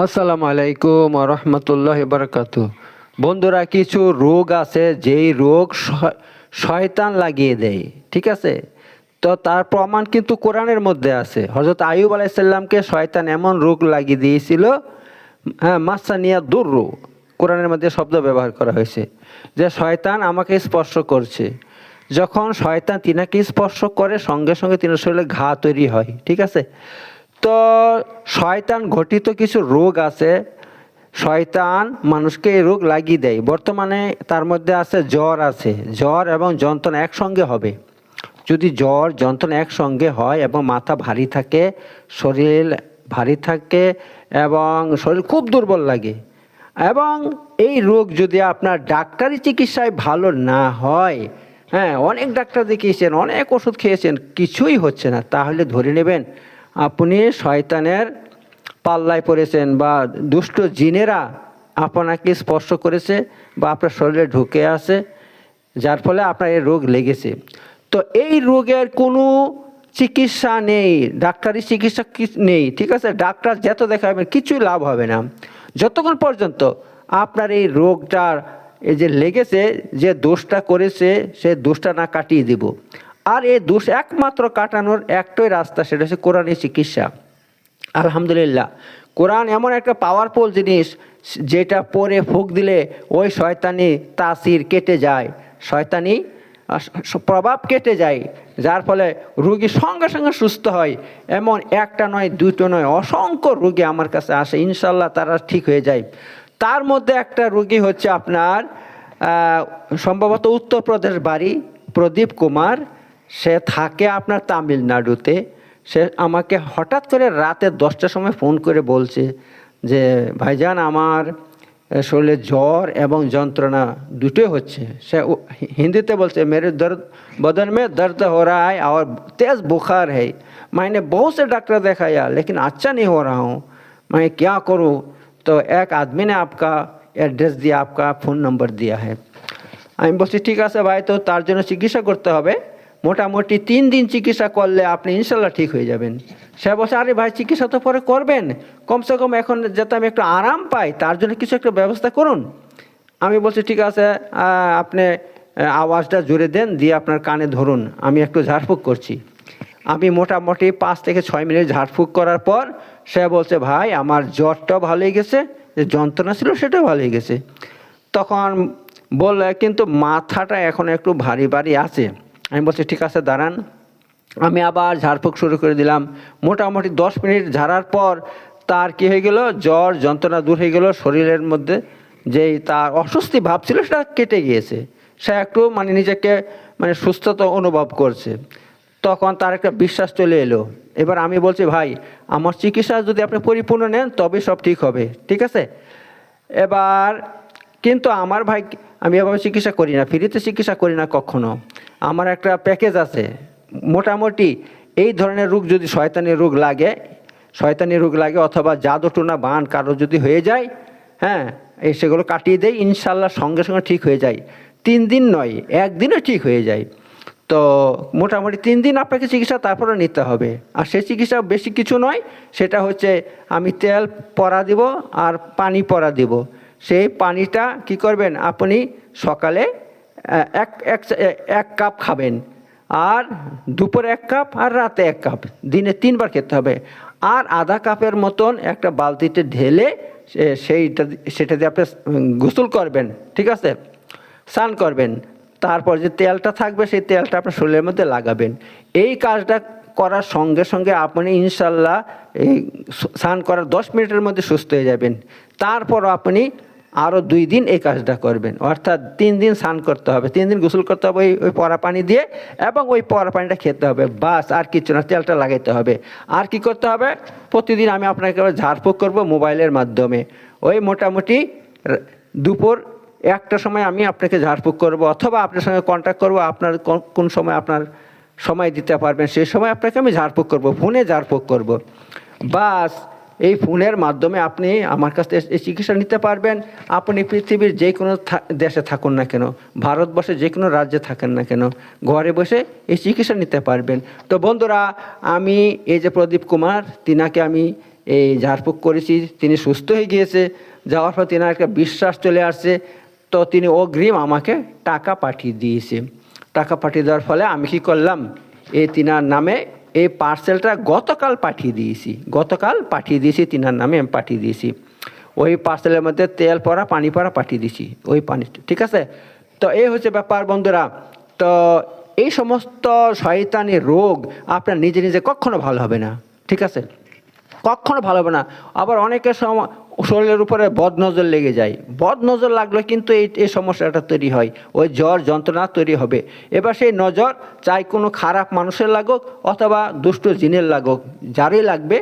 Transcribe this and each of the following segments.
আসসালামু আলাইকুম রহমতুল্লাহ বারাকাতু। বন্ধুরা, কিছু রোগ আছে যেই রোগ শয়তান লাগিয়ে দেয়, ঠিক আছে? তো তার প্রমাণ কিন্তু কোরআনের মধ্যে আছে। হযরত আইয়ুব আলাইসাল্লামকে শয়তান এমন রোগ লাগিয়ে দিয়েছিল, হ্যাঁ, মাসানিয়া দুররু, কোরআনের মধ্যে শব্দ ব্যবহার করা হয়েছে যে শয়তান আমাকে স্পর্শ করছে। যখন শয়তান তিনাকে স্পর্শ করে সঙ্গে সঙ্গে তিনার শরীরে ঘা তৈরি হয়, ঠিক আছে? তো শয়তান ঘটিত কিছু রোগ আছে, শয়তান মানুষকে এই রোগ লাগিয়ে দেয়। বর্তমানে তার মধ্যে আছে জ্বর, আছে জ্বর এবং যন্ত্রণা একসঙ্গে হবে। যদি জ্বর যন্ত্রণা একসঙ্গে হয় এবং মাথা ভারী থাকে, শরীর ভারী থাকে এবং শরীর খুব দুর্বল লাগে, এবং এই রোগ যদি আপনার ডাক্তারি চিকিৎসায় ভালো না হয়, হ্যাঁ, অনেক ডাক্তার দেখিয়েছেন, অনেক ওষুধ খেয়েছেন, কিছুই হচ্ছে না, তাহলে ধরে নেবেন আপনি শয়তানের পাল্লায় পড়েছেন বা দুষ্ট জিনেরা আপনাকে স্পর্শ করেছে বা আপনার শরীরে ঢুকে আছে, যার ফলে আপনার এই রোগ লেগেছে। তো এই রোগের কোনো চিকিৎসা নেই, ডাক্তারি চিকিৎসা নেই, ঠিক আছে? ডাক্তার যত দেখাবেন কিছুই লাভ হবে না যতক্ষণ পর্যন্ত আপনার এই রোগটার এই যে লেগেছে, যে দোষটা করেছে সে দোষটা না কাটিয়ে দিব। আর এই দোষ একমাত্র কাটানোর একটাই রাস্তা, সেটা হচ্ছে কোরআনী চিকিৎসা। আলহামদুলিল্লাহ, কোরআন এমন একটা পাওয়ারফুল জিনিস, যেটা পরে ফুঁক দিলে ওই শয়তানি তাসির কেটে যায়, শয়তানি প্রভাব কেটে যায়, যার ফলে রোগী সঙ্গে সঙ্গে সুস্থ হয়। এমন একটা নয়, দুটো নয়, অসংখ্য রোগী আমার কাছে আসে, ইনশাল্লাহ তারা ঠিক হয়ে যায়। তার মধ্যে একটা রোগী হচ্ছে আপনার সম্ভবত উত্তরপ্রদেশ বাড়ি, প্রদীপ কুমার। সে থাকে আপনার তামিলনাড়ুতে। সে আমাকে হঠাৎ করে রাতে 10টার সময় ফোন করে বলছে যে ভাইজান, আমার শরীরে জ্বর এবং যন্ত্রণা দুটোই হচ্ছে। সে হিন্দিতে বলছে মেরে দর্দ बदन में दर्द हो रहा है और तेज़ बुखार है, मैंने बहुत से डॉक्टर दिखाया लेकिन अच्छा नहीं हो रहा हूँ, मैं क्या करूँ? तो एक आदमी ने आपका एड्रेस दिया, आपका फ़ोन नंबर दिया है। আমি বলছি ঠিক আছে ভাই, তো তার জন্য চিকিৎসা করতে হবে, মোটামুটি 3 দিন চিকিৎসা করলে আপনি ইনশাল্লাহ ঠিক হয়ে যাবেন। সে বলছে আরে ভাই, চিকিৎসা তো পরে করবেন, কমসে কম এখন যাতে আমি একটু আরাম পাই তার জন্য কিছু একটা ব্যবস্থা করুন। আমি বলছি ঠিক আছে, আপনি আওয়াজটা জোরে দেন, দিয়ে আপনার কানে ধরুন, আমি একটু ঝাড়ফুঁক করছি। আমি মোটামুটি 5 থেকে 6 মিনিট ঝাড়ফুঁক করার পর সে বলছে ভাই, আমার জ্বরটাও ভালো হয়ে গেছে, যে যন্ত্রণা ছিল সেটাও ভালো হয়ে গেছে। তখন বললে কিন্তু মাথাটা এখন একটু ভারী ভারী আছে। আমি বলছি ঠিক আছে দাঁড়ান, আমি আবার ঝাড়ফুঁক শুরু করে দিলাম। মোটামুটি 10 মিনিট ঝাড়ার পর তার কী হয়ে গেল, জ্বর যন্ত্রণা দূর হয়ে গেল, শরীরের মধ্যে যেই তার অস্বস্তি ভাব ছিল সেটা কেটে গিয়েছে, সে একটু নিজেকে সুস্থতা অনুভব করছে। তখন তার একটা বিশ্বাস চলে এলো। এবার আমি বলছি ভাই, আমার চিকিৎসা যদি আপনি পরিপূর্ণ নেন তবে সব ঠিক হবে, ঠিক আছে? এবার কিন্তু আমার ভাই, আমি এভাবে চিকিৎসা করি না, ফ্রিতে চিকিৎসা করি না কখনো। আমার একটা প্যাকেজ আছে। মোটামুটি এই ধরনের রোগ যদি শয়তানি রোগ লাগে অথবা জাদুটোনা বান কারো যদি হয়ে যায়, হ্যাঁ, সেগুলো কাটিয়ে দেয়, ইনশাল্লাহ সঙ্গে সঙ্গে ঠিক হয়ে যায়। 3 দিন নয়, 1 দিনে ঠিক হয়ে যায়। তো মোটামুটি 3 দিন আপনাকে চিকিৎসা তারপরে নিতে হবে। আর সেই চিকিৎসা বেশি কিছু নয়, সেটা হচ্ছে আমি তেল পরা দিব আর পানি পরা দিব। সেই পানিটা কি করবেন, আপনি সকালে এক কাপ খাবেন, আর দুপুরে 1 কাপ, আর রাতে 1 কাপ, দিনে 3 বার খেতে হবে। আর আধা কাপের মতন একটা বালতিতে ঢেলে সেটা দিয়ে আপনি গোসল করবেন, ঠিক আছে, স্নান করবেন। তারপর যে তেলটা থাকবে সেই তেলটা আপনার শরীরের মধ্যে লাগাবেন। এই কাজটা করার সঙ্গে সঙ্গে আপনি ইনশাল্লাহ এই স্নান করার 10 মিনিটের মধ্যে সুস্থ হয়ে যাবেন। তারপর আপনি আরও 2 দিন এই কাজটা করবেন, অর্থাৎ 3 দিন স্নান করতে হবে, 3 দিন গোসল করতে হবে ওই পরা পানি দিয়ে, এবং ওই পরা পানিটা খেতে হবে, বাস, আর কিছু না, তেলটা লাগাইতে হবে। আর কি করতে হবে, প্রতিদিন আমি আপনাকে ঝাড়ফুঁক করব মোবাইলের মাধ্যমে। ওই মোটামুটি দুপুর 1টার সময় আমি আপনাকে ঝাড়ফুঁক করব, অথবা আপনার সঙ্গে কন্ট্যাক্ট করব, আপনার কোন সময় আপনার সময় দিতে পারবেন সেই সময় আপনাকে আমি ঝাড়ফুঁক করব, ফোনে ঝাড়ফুঁক করব। বাস, এই ফোনের মাধ্যমে আপনি আমার কাছ থেকে এই চিকিৎসা নিতে পারবেন। আপনি পৃথিবীর যে কোনো দেশে থাকুন না কেন, ভারতবর্ষে যে কোনো রাজ্যে থাকেন না কেন, ঘরে বসে এই চিকিৎসা নিতে পারবেন। তো বন্ধুরা, আমি এই যে প্রদীপ কুমার, তিনাকে আমি এই ঝাড়ফুঁক করেছি, তিনি সুস্থ হয়ে গিয়েছে। যাওয়ার পর তিনার একটা বিশ্বাস চলে আসছে, তো তিনি অগ্রিম আমাকে টাকা পাঠিয়ে দিয়েছে। টাকা পাঠিয়ে দেওয়ার ফলে আমি কি করলাম, এই তিনার নামে এই পার্সেলটা গতকাল পাঠিয়ে দিয়েছি তিনার নামে আমি পাঠিয়ে দিয়েছি। ওই পার্সেলের মধ্যে তেল পড়া পানি পড়া পাঠিয়ে দিয়েছি, ওই পানি, ঠিক আছে। তো এই হচ্ছে ব্যাপার বন্ধুরা। তো এই সমস্ত শয়তানি রোগ আপনার নিজে নিজে কখনো ভালো হবে না, ঠিক আছে, কখনো ভালো হবে না। আবার অনেকের শরীরের উপরে বদনজর লেগে যায়, বদনজর লাগলে কিন্তু এই সমস্যাটা তৈরি হয়, ওই জ্বর যন্ত্রণা তৈরি হবে। এবার সেই নজর চাই কোনো খারাপ মানুষের লাগুক অথবা দুষ্ট জিনের লাগুক, যারই লাগবে,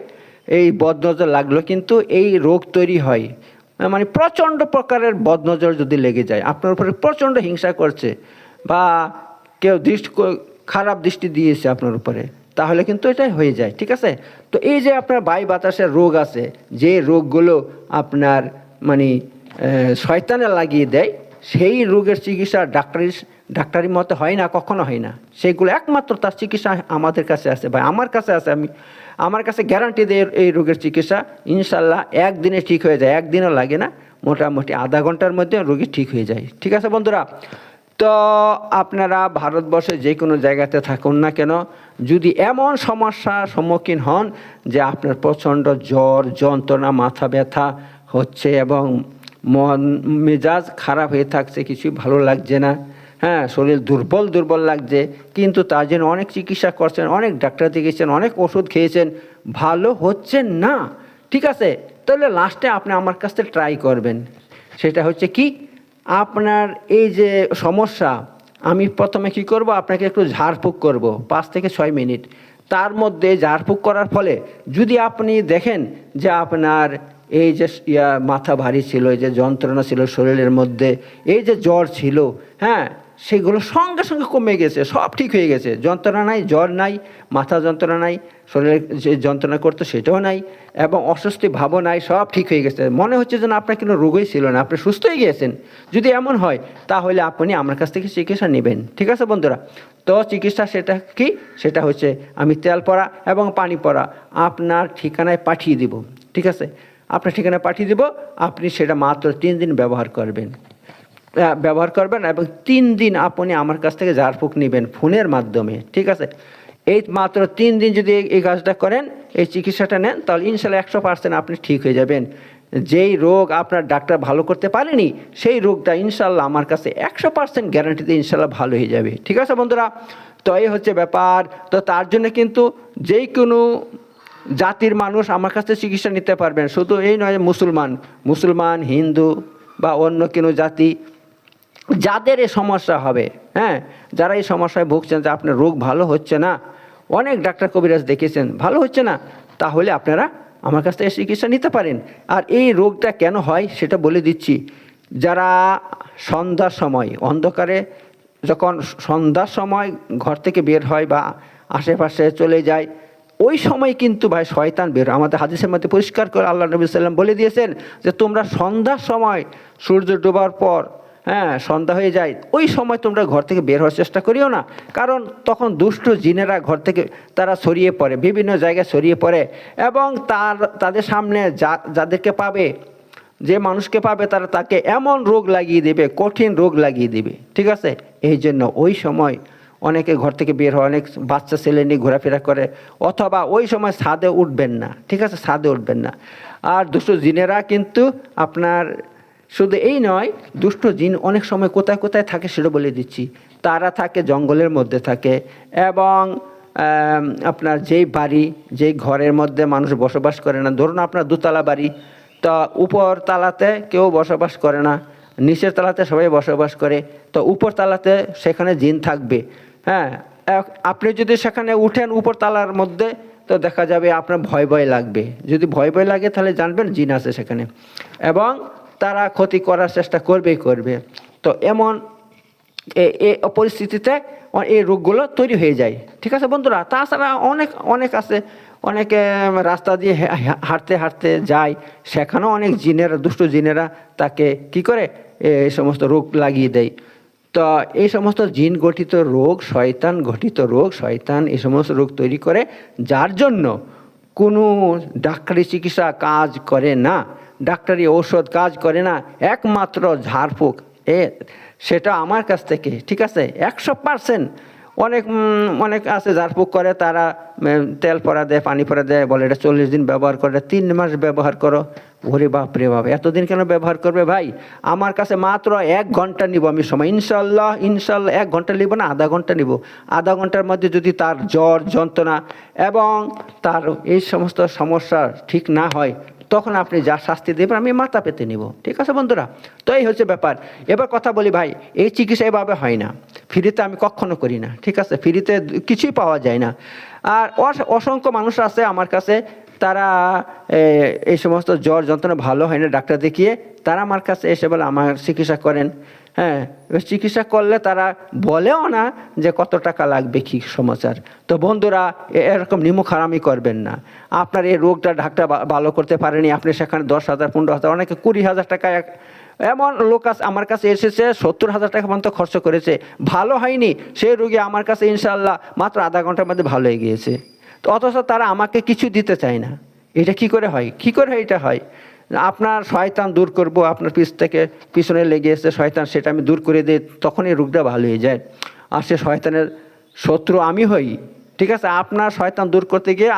এই বদনজর লাগলো কিন্তু এই রোগ তৈরি হয়। মানে প্রচণ্ড প্রকারের বদনজর যদি লেগে যায়, আপনার উপরে প্রচণ্ড হিংসা করছে বা কেউ খারাপ দৃষ্টি দিয়েছে আপনার উপরে, তাহলে কিন্তু এটাই হয়ে যায়, ঠিক আছে। তো এই যে আপনার বায়ু বাতাসের রোগ আছে, যে রোগগুলো আপনার মানে শয়তানে লাগিয়ে দেয়, সেই রোগের চিকিৎসা ডাক্তারি মতে হয় না, কখনো হয় না। সেগুলো একমাত্র তার চিকিৎসা আমাদের কাছে আছে, বা আমার কাছে আছে। আমার কাছে গ্যারান্টি দেয় এই রোগের চিকিৎসা ইনশাল্লাহ একদিনে ঠিক হয়ে যায়, একদিনও লাগে না, মোটামুটি আধা ঘন্টার মধ্যে রোগী ঠিক হয়ে যায়, ঠিক আছে বন্ধুরা। তো আপনারা ভারতবর্ষে যে কোনো জায়গাতে থাকুন না কেন, যদি এমন সমস্যার সম্মুখীন হন যে আপনার প্রচণ্ড জ্বর যন্ত্রণা মাথা ব্যথা হচ্ছে এবং মন মেজাজ খারাপ হয়ে থাকছে, কিছুই ভালো লাগছে না, হ্যাঁ, শরীর দুর্বল লাগছে, কিন্তু তার জন্য অনেক চিকিৎসা করছেন, অনেক ডাক্তার দেখিয়েছেন, অনেক ওষুধ খেয়েছেন, ভালো হচ্ছে না, ঠিক আছে, তাহলে লাস্টে আপনি আমার কাছ থেকে ট্রাই করবেন। সেটা হচ্ছে কি, আপনার এই যে সমস্যা, আমি প্রথমে কি করব, আপনাকে একটু ঝাড়ফুঁক করব 5 থেকে 6 মিনিট। তার মধ্যে ঝাড়ফুঁক করার ফলে যদি আপনি দেখেন যে আপনার এই যে মাথা ভারী ছিল, এই যে যন্ত্রণা ছিল শরীরের মধ্যে, এই যে জ্বর ছিল, হ্যাঁ, সেগুলো সঙ্গে সঙ্গে কমে গেছে, সব ঠিক হয়ে গেছে, যন্ত্রণা নাই, জ্বর নাই, মাথা যন্ত্রণা নাই, শরীরে যে যন্ত্রণা করতো সেটাও নাই, এবং অস্বস্তি ভাবও নাই, সব ঠিক হয়ে গেছে, মনে হচ্ছে যেন আপনার কোনো রোগই ছিল না, আপনি সুস্থ হয়ে গিয়েছেন। যদি এমন হয় তাহলে আপনি আমার কাছ থেকে চিকিৎসা নেবেন, ঠিক আছে বন্ধুরা। তো চিকিৎসা সেটা কি, সেটা হচ্ছে আমি তেল পড়া এবং পানি পড়া আপনার ঠিকানায় পাঠিয়ে দিব, ঠিক আছে, আপনার ঠিকানায় পাঠিয়ে দিব, আপনি সেটা মাত্র 3 দিন ব্যবহার করবেন এবং 3 দিন আপনি আমার কাছ থেকে ঝাড়ফুঁক নেবেন ফোনের মাধ্যমে, ঠিক আছে। এই মাত্র 3 দিন যদি এই কাজটা করেন, এই চিকিৎসাটা নেন, তাহলে ইনশাল্লাহ 100% আপনি ঠিক হয়ে যাবেন। যেই রোগ আপনার ডাক্তার ভালো করতে পারেনি, সেই রোগটা ইনশাল্লাহ আমার কাছে 100% গ্যারান্টিতে ইনশাল্লাহ ভালো হয়ে যাবে, ঠিক আছে বন্ধুরা। তো এই হচ্ছে ব্যাপার। তো তার জন্য কিন্তু যেই কোনো জাতির মানুষ আমার কাছে চিকিৎসা নিতে পারবেন, শুধু এই নয় মুসলমান হিন্দু বা অন্য কোনো জাতি, যাদের এই সমস্যা হবে, হ্যাঁ, যারা এই সমস্যায় ভুগছেন যে আপনার রোগ ভালো হচ্ছে না, অনেক ডাক্তার কবিরাজ দেখেছেন ভালো হচ্ছে না, তাহলে আপনারা আমার কাছ থেকে চিকিৎসা নিতে পারেন। আর এই রোগটা কেন হয় সেটা বলে দিচ্ছি। যারা সন্ধ্যার সময় অন্ধকারে, যখন সন্ধ্যার সময় ঘর থেকে বের হয় বা আশেপাশে চলে যায়, ওই সময় কিন্তু ভাই শয়তান বের। আমাদের হাদিসের মধ্যে পরিষ্কার করে আল্লাহ নবী সাল্লাম বলে দিয়েছেন যে তোমরা সন্ধ্যার সময়, সূর্য ডোবার পর, হ্যাঁ, সন্ধ্যা হয়ে যায়, ওই সময় তোমরা ঘর থেকে বের হওয়ার চেষ্টা করিও না, কারণ তখন দুষ্ট জিনেরা ঘর থেকে তারা ছড়িয়ে পড়ে, বিভিন্ন জায়গায় ছড়িয়ে পড়ে, এবং তাদের সামনে যাদেরকে পাবে, যে মানুষকে পাবে, তারা তাকে এমন রোগ লাগিয়ে দেবে, কঠিন রোগ লাগিয়ে দেবে, ঠিক আছে। এই জন্য ওই সময় অনেকে ঘর থেকে বের হয়, অনেক বাচ্চা ছেলে নিয়ে ঘোরাফেরা করে, অথবা ওই সময় ছাদে উঠবেন না, ঠিক আছে, ছাদে উঠবেন না। আর দুষ্ট জিনেরা কিন্তু আপনার শুধু এই নয়, দুষ্ট জিন অনেক সময় কোথায় কোথায় থাকে সেটা বলে দিচ্ছি। তারা থাকে জঙ্গলের মধ্যে থাকে, এবং আপনার যেই ঘরের মধ্যে মানুষ বসবাস করে না, ধরুন আপনার 2তলা বাড়ি, তা উপর তালাতে কেউ বসবাস করে না, নিচের তালাতে সবাই বসবাস করে, তো উপর তালাতে সেখানে জিন থাকবে, হ্যাঁ। আপনি যদি সেখানে উঠেন উপর তালার মধ্যে, তো দেখা যাবে আপনার ভয় লাগবে। যদি ভয় লাগে তাহলে জানবেন জিন আছে সেখানে, এবং তারা ক্ষতি করার চেষ্টা করবে। তো এমন এই পরিস্থিতিতে এই রোগগুলো তৈরি হয়ে যায়, ঠিক আছে বন্ধুরা। তাছাড়া অনেক আছে, অনেকে রাস্তা দিয়ে হাঁটতে যায়, সেখানেও অনেক দুষ্ট জিনেরা তাকে কি করে, এই সমস্ত রোগ লাগিয়ে দেয়। তো এই সমস্ত জিন গঠিত রোগ, শয়তান গঠিত রোগ, শয়তান এই সমস্ত রোগ তৈরি করে, যার জন্য কোনো ডাক্তারি চিকিৎসা কাজ করে না, ডাক্তারি ঔষধ কাজ করে না, একমাত্র ঝাড়ফুঁক সেটা আমার কাছ থেকে, ঠিক আছে, 100%। অনেক আছে ঝাড়ফুঁক করে, তারা তেল পরা দেয়, পানি পরা দেয়, বলে এটা 40 দিন ব্যবহার করে, 3 মাস ব্যবহার করো। ওরে বাপ রে বাপ, এতদিন কেন ব্যবহার করবে ভাই? আমার কাছে মাত্র 1 ঘন্টা নিব আমি সময়, ইনশাল্লাহ 1 ঘন্টা নিব না, আধা ঘন্টা নিব। আধা ঘন্টার মধ্যে যদি তার জ্বর যন্ত্রণা এবং তার এই সমস্ত সমস্যা ঠিক না হয়, তখন আপনি যা শাস্তি দেবেন আমি মাথা পেতে নিব। ঠিক আছে বন্ধুরা, তো এই হচ্ছে ব্যাপার। এবার কথা বলি ভাই, এই চিকিৎসা এভাবে হয় না, ফ্রিতে আমি কখনো করি না। ঠিক আছে, ফ্রিতে কিছুই পাওয়া যায় না। আর অসংখ্য মানুষ আছে আমার কাছে, তারা এই সমস্ত জ্বর যন্ত্রণা ভালো হয় না ডাক্তার দেখিয়ে, তারা আমার কাছে এসে বলে আমার চিকিৎসা করেন। হ্যাঁ, চিকিৎসা করলে তারা বলেও না যে কত টাকা লাগবে, কী সমাচার। তো বন্ধুরা, এরকম নিমুখ হারামি করবেন না। আপনার এই রোগটা ডাক্তার ভালো করতে পারেনি, আপনি সেখানে 10,000 15,000, অনেকে 20,000 টাকা, এমন লোক আছে আমার কাছে এসেছে 70,000 টাকা পর্যন্ত খরচ করেছে, ভালো হয়নি। সেই রোগী আমার কাছে ইনশাল্লাহ মাত্র আধা ঘন্টার মধ্যে ভালো হয়ে গিয়েছে। তো অথচ তারা আমাকে কিছু দিতে চায় না। এটা কি করে হয়? কি করে এটা হয়? আপনার শয়তান দূর করব, আপনার পিছনে লেগে এসে শয়তান, সেটা আমি দূর করে দিই, তখনই রোগটা ভালো হয়ে যায়। আর সে শয়তানের শত্রু আমি হই। ঠিক আছে, আপনার শয়তান দূর করতে গিয়ে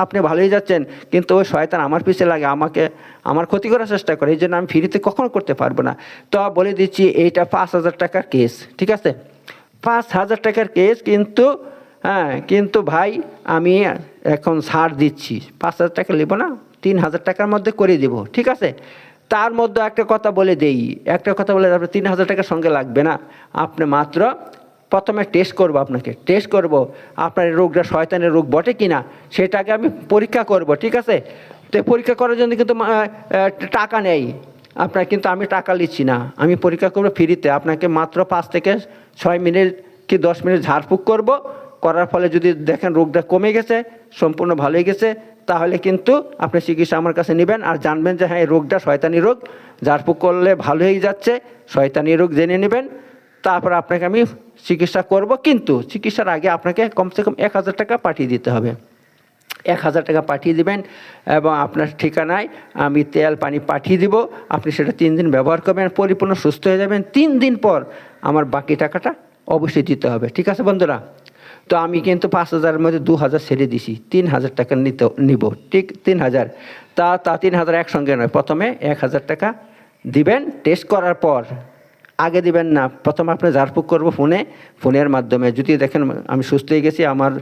আপনি ভালো হয়ে যাচ্ছেন, কিন্তু ওই শয়তান আমার পিছে লাগে, আমার ক্ষতি করার চেষ্টা করে। এই জন্য আমি ফ্রিতে কখনো করতে পারবো না। তো বলে দিচ্ছি, এইটা 5,000 টাকার কেস। ঠিক আছে, 5,000 টাকার কেস, কিন্তু ভাই আমি এখন ছাড় দিচ্ছি, 5,000 টাকা নেব না, 3,000 টাকার মধ্যে করে দিব। ঠিক আছে, তার মধ্যে একটা কথা বলে দেই, আপনার 3,000 টাকার সঙ্গে লাগবে না। আপনি মাত্র প্রথমে টেস্ট করব, আপনার এই রোগটা শয়তানের রোগ বটে কিনা সেটাকে আমি পরীক্ষা করব। ঠিক আছে, তো পরীক্ষা করার জন্য কিন্তু টাকা নেই আপনার, কিন্তু আমি টাকা নিচ্ছি না, আমি পরীক্ষা করব ফ্রিতে। আপনাকে মাত্র 5 থেকে 6 মিনিট কি 10 মিনিট ঝাড়ফুঁক করার ফলে যদি দেখেন রোগটা কমে গেছে, সম্পূর্ণ ভালো হয়ে গেছে, তাহলে কিন্তু আপনি চিকিৎসা আমার কাছে নেবেন। আর জানবেন যে হ্যাঁ, এই রোগটা শয়তানি রোগ, ঝাড়ফুঁক করলে ভালো হয়ে যাচ্ছে, শয়তানি রোগ জেনে নেবেন। তারপর আপনাকে আমি চিকিৎসা করব, কিন্তু চিকিৎসার আগে আপনাকে কমসে কম 1,000 টাকা পাঠিয়ে দিতে হবে। 1,000 টাকা পাঠিয়ে দিবেন এবং আপনার ঠিকানায় আমি তেল পানি পাঠিয়ে দিব। আপনি সেটা 3 দিন ব্যবহার করবেন, পরিপূর্ণ সুস্থ হয়ে যাবেন। 3 দিন পর আমার বাকি টাকাটা অবশ্যই দিতে হবে। ঠিক আছে বন্ধুরা, তো আমি কিন্তু 5,000-এর মধ্যে 2,000 ছেড়ে দিছি, 3,000 টাকা নিব। ঠিক 3,000, তা 3,000 একসঙ্গে নয়, প্রথমে 1,000 টাকা দিবেন টেস্ট করার পর। আগে দিবেন না, প্রথমে আপনি ঝাড়ফুঁক করবো ফোনের মাধ্যমে। যদি দেখেন আমি সুস্থ হয়ে গেছি, আমার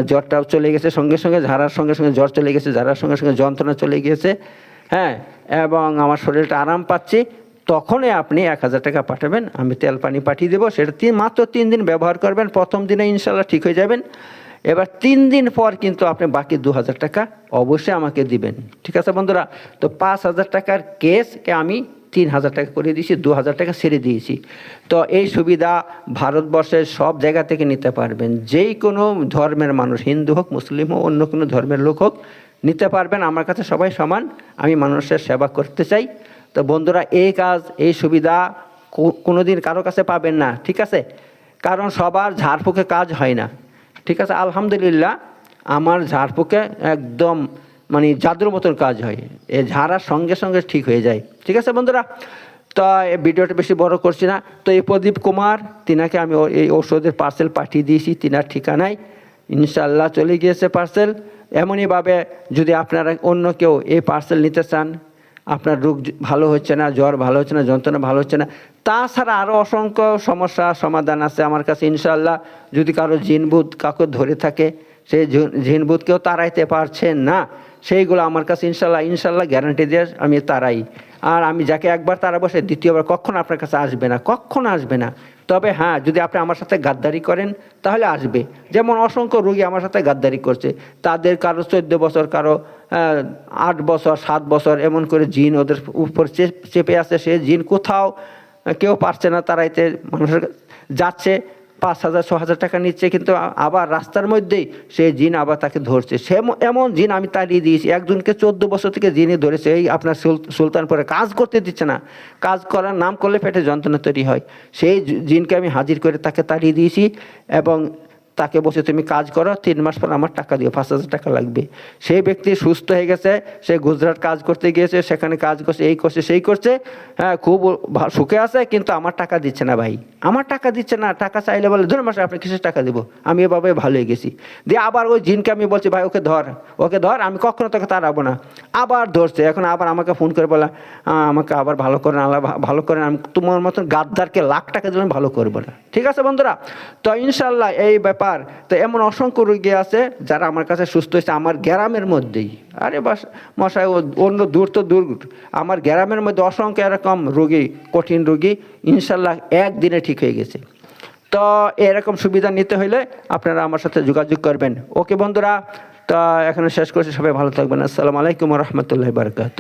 জ্বরটাও চলে গেছে, সঙ্গে সঙ্গে ঝাড়ার সঙ্গে সঙ্গে জ্বর চলে গেছে, ঝাড়ার সঙ্গে সঙ্গে যন্ত্রণা চলে গিয়েছে, হ্যাঁ, এবং আমার শরীরটা আরাম পাচ্ছি, তখনই আপনি 1,000 টাকা পাঠাবেন, আমি তেল পানি পাঠিয়ে দেবো। সেটা মাত্র 3 দিন ব্যবহার করবেন, প্রথম দিনে ইনশাল্লাহ ঠিক হয়ে যাবেন। এবার 3 দিন পর কিন্তু আপনি বাকি 2,000 টাকা অবশ্যই আমাকে দিবেন। ঠিক আছে বন্ধুরা, তো 5,000 টাকার কেসকে আমি 3,000 টাকা করে দিয়েছি, 2,000 টাকা ছেড়ে দিয়েছি। তো এই সুবিধা ভারতবর্ষের সব জায়গা থেকে নিতে পারবেন, যেই কোনো ধর্মের মানুষ, হিন্দু হোক, মুসলিম হোক, অন্য কোনো ধর্মের লোক হোক, নিতে পারবেন। আমার কাছে সবাই সমান, আমি মানুষের সেবা করতে চাই। তো বন্ধুরা, এই কাজ, এই সুবিধা কোনো দিন কারো কাছে পাবেন না। ঠিক আছে, কারণ সবার ঝাড়ফুঁকে কাজ হয় না। ঠিক আছে, আলহামদুলিল্লাহ আমার ঝাড়ফুঁকে একদম মানে জাদুর মতন কাজ হয়, এ ঝাড়ার সঙ্গে সঙ্গে ঠিক হয়ে যায়। ঠিক আছে বন্ধুরা, তো এই ভিডিওটা বেশি বড় করছি না। তো এই প্রদীপ কুমার, তিনাকে আমি এই ঔষধের পার্সেল পাঠিয়ে দিয়েছি, তিনার ঠিকানায় ইনশাল্লাহ চলে গিয়েছে পার্সেল। এমনইভাবে যদি আপনারা অন্য কেউ এই পার্সেল নিতে চান, আপনার রোগ ভালো হচ্ছে না, জ্বর ভালো হচ্ছে না, যন্ত্রণা ভালো হচ্ছে না, তাছাড়া আরও অসংখ্য সমস্যার সমাধান আছে আমার কাছে ইনশাল্লাহ। যদি কারো জিনভূত কাউকে ধরে থাকে, সেই জিনভূতকেও তাড়াইতে পারছেন না, সেইগুলো আমার কাছে ইনশাল্লাহ গ্যারান্টি দিয়ে আমি তাড়াই। আর আমি যাকে একবার তাড়াবো, সে দ্বিতীয়বার কখনো আপনার কাছে আসবে না, কখনো আসবে না। তবে হ্যাঁ, যদি আপনি আমার সাথে গাদ্দারি করেন তাহলে আসবে। যেমন অসংখ্য রোগী আমার সাথে গাদ্দারি করছে, তাদের কারো 14 বছর, কারো 8 বছর, 7 বছর, এমন করে জিন ওদের উপর চেপে আছে। সে জিন কোথাও কেউ পারছে না তারাইতে, মানুষের যাচ্ছে 5,000 6,000 টাকা নিচ্ছে, কিন্তু আবার রাস্তার মধ্যেই সেই জিন আবার তাকে ধরছে। সে এমন জিন আমি তাড়িয়ে দিয়েছি। একজনকে 14 বছর থেকে জিনে ধরেছে, এই আপনার সুলতানপুরে কাজ করতে দিচ্ছে না, কাজ করার নাম করলে পেটে যন্ত্রণা তৈরি হয়। সেই জিনকে আমি হাজির করে তাকে তাড়িয়ে দিয়েছি এবং তাকে বসে তুমি কাজ করো, 3 মাস পর আমার টাকা দিও, 5,000 টাকা লাগবে। সেই ব্যক্তি সুস্থ হয়ে গেছে, সে গুজরাট কাজ করতে গিয়েছে, সেখানে কাজ করছে, এই করছে সেই করছে, হ্যাঁ খুব সুখে আছে, কিন্তু আমার টাকা দিচ্ছে না ভাই, আমার টাকা দিচ্ছে না। টাকা চাইলে বলে ধরুন মাসে আপনি কিসের টাকা দিব, আমি এভাবে ভালো হয়ে গেছি। দিয়ে আবার ওই জিনকে আমি বলছি ভাই ওকে ধর, আমি কখনো তোকে তাড়াবো না। আবার ধরছে, এখন আবার আমাকে ফোন করে বলা আমাকে আবার ভালো করেন, আল্লাহ ভালো করেন, আমি তোমার মতন গাদ্দারকে লাখ টাকা দিলে আমি ভালো করবো না। ঠিক আছে বন্ধুরা, তো ইনশাল্লাহ এই ব্যাপার। তো এমন অসংখ্য রোগী আছে যারা আমার কাছে সুস্থ হয়েছে আমার গ্রামের মধ্যেই। আরে বাস মশাই অন্য দূর তো দূর, আমার গ্রামের মধ্যে অসংখ্য এরকম রোগী, কঠিন রোগী ইনশাল্লাহ একদিনে ঠিক হয়ে গেছে। তো এরকম সুবিধা নিতে হলে আপনারা আমার সাথে যোগাযোগ করবেন। ওকে বন্ধুরা, তা এখানে শেষ করছি, সবাই ভালো থাকবেন। আসসালামু আলাইকুম ওয়া রাহমাতুল্লাহি ওয়া বারাকাতুহু।